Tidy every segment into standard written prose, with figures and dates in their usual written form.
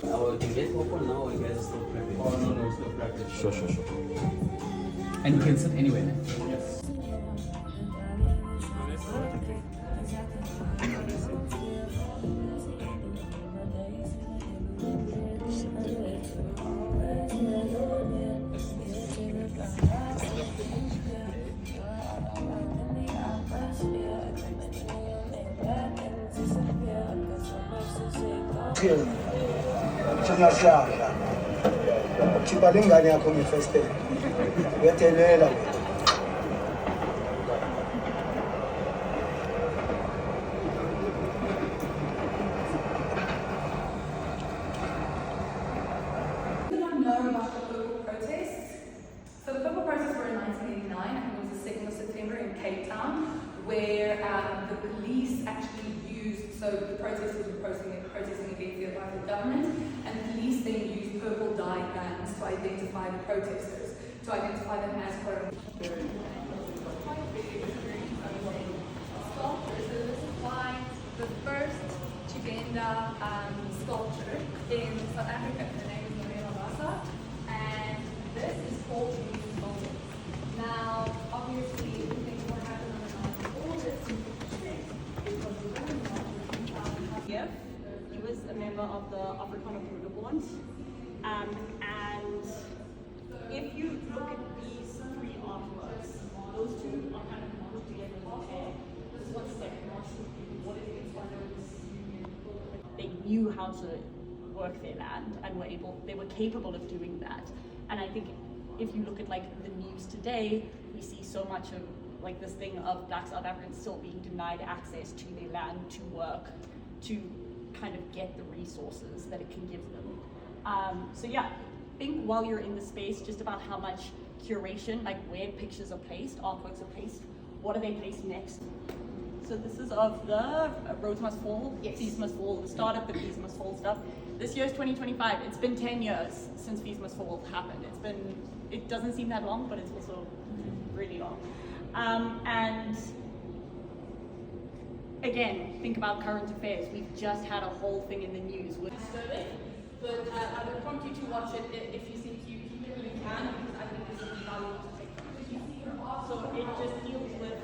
Our debate open now, or you guys are still prepping? Oh, no, no, still practice. Sure. And you can sit anywhere. Yes. Singahlala ukhipha lengane yakho ngefestele uyathelela know about the purple protests. So the purple protests were in 1989, I think it was the 2nd of September in Cape Town, where the police actually used, so the protesters were protesting against the apartheid government, and the police then used purple dye guns to identify the protesters, to identify them as quote sculptures. So this is why the first Chibenda sculpture in South Africa, her name is and this is called the motive. Now, obviously, we think what happened on the night of all this because we learned about He was a member of the Afrikaner Broederbond. And if you look at these three artworks, those two are kind of merged together in one pair. This one's second what it is they knew how to work their land and they were capable of doing that. And I think if you look at like the news today, we see so much of like this thing of Black South Africans still being denied access to their land, to work, to kind of get the resources that it can give them. So yeah, think while you're in the space just about how much curation, like where pictures are placed, artworks are placed, what are they placed next? So this is of the Roads Must Fall, Yes. Fees Must Fall, the start of the Fees Must Fall stuff. This year is 2025. It's been 10 years since Fees Must Fall happened. It doesn't seem that long, but it's also really long. And again, think about current affairs. We've just had a whole thing in the news with but I would prompt you to watch it if you think you can, because I think this is valuable to take from it. So it just deals with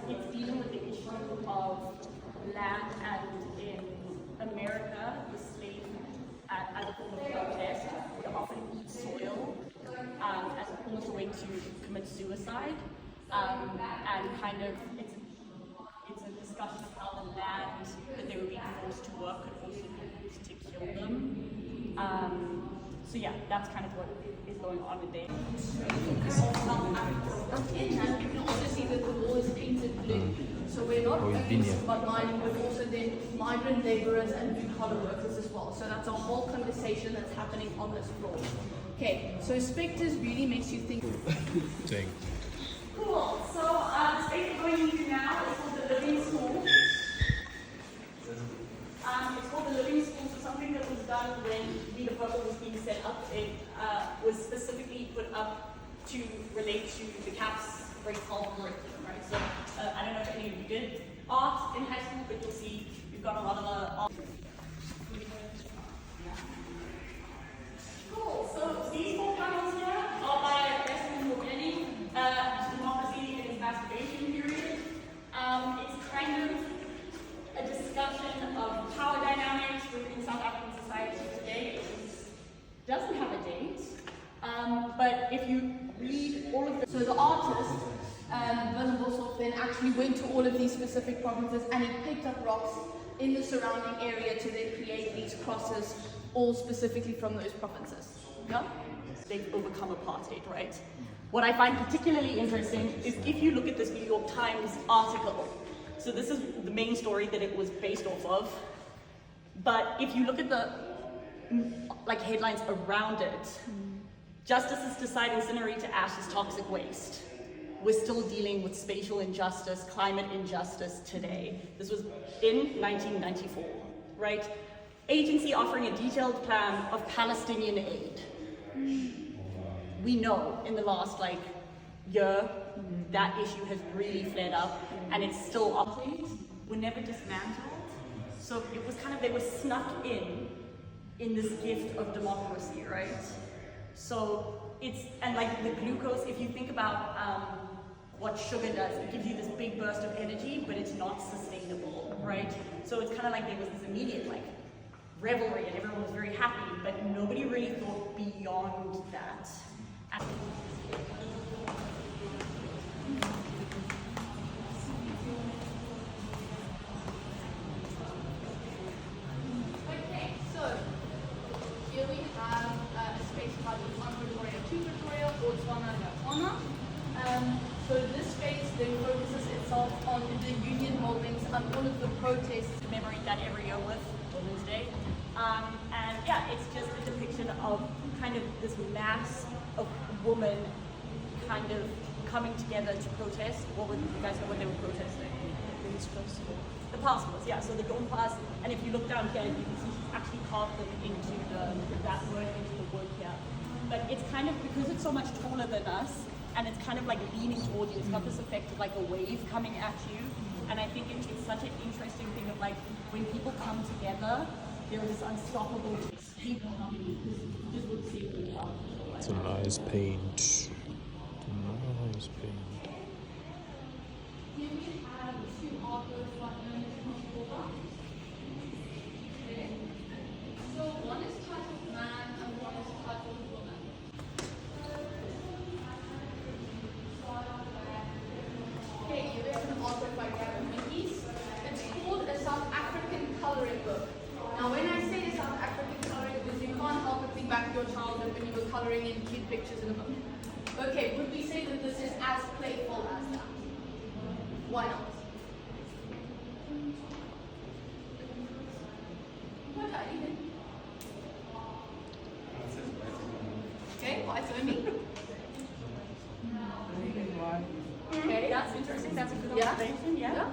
it's dealing with the issue of land, and in America, the slave as a form of protest would often eat soil as almost a way to commit suicide, and kind of it's a discussion of how the land that they were being forced to work could also be used to kill them. So yeah, that's kind of what is going on today. You can also see that the wall is painted blue. So we're not only about mining, but also then migrant laborers and blue-collar workers as well. So that's a whole conversation that's happening on this floor. Okay, so Spectres really makes you think. Cool. So the space we're going into now is called the Living School. It's called the Living School, so something that was done when Vida Purple was being set up. It was specifically put up to relate to the CAPS grade 12 curriculum, right? So I don't know if any of you did art in high school, but you'll see we've got a lot of art. Cool. So these 4 panels here are by Desmond Morgeni, Democracy in its Masturbation Period. It's kind of a discussion of power dynamics within South African society today. It doesn't have a date, but if you read all of the... So the artist, Willem Boshoff, then actually went to all of these specific provinces and he picked up rocks in the surrounding area to then create these crosses, all specifically from those provinces. Yeah? They've overcome apartheid, right? What I find particularly interesting is if you look at this New York Times article, so this is the main story that it was based off of, but if you look at the like headlines around it, justices decide incinerate to ash as toxic waste. We're still dealing with spatial injustice, climate injustice today. This was in 1994, right? Agency offering a detailed plan of Palestinian aid. We know in the last year that issue has really flared up and it's still up. were never dismantled. So it was kind of, they were snuck in this gift of democracy, right? So it's, and like the glucose, if you think about what sugar does, it gives you this big burst of energy, but it's not sustainable, right? So it's kind of like there was this immediate like revelry and everyone was very happy, but nobody really thought beyond that. Okay, so here we have a space titled One Pretoria, Two Pretoria, Botswana, Botswana. So this space then focuses itself on the union holdings and all of the protests. Commemorate that every year with Women's Day. And yeah, it's just a depiction of kind of this mass of women kind of coming together to protest. What would you guys know what they were protesting? The passports, yeah. So the Dawn Pass, and if you look down here, you can see she's actually carved them into that word, into the wood here. But it's kind of, because it's so much taller than us, and it's kind of like leaning towards you, it's got this effect of like a wave coming at you. And I think it's such an interesting thing of like, when people come together, there is this unstoppable people coming, because you just would see it without. It's a nice paint. Nice paint. Here we have two artworks by Okay. So one is titled Man and one is titled Woman. Okay, here we have an artwork by Gavin Mickey's. It's called a South African coloring book. Now when I say a South African coloring book, you can't help but think back to your childhood when you were coloring in cute pictures in a book. Okay, would we say that this is as playful as that? Why not? What are you doing? Okay, why so me? Okay, that's interesting. That's a good Yeah? observation. Yeah. Yeah.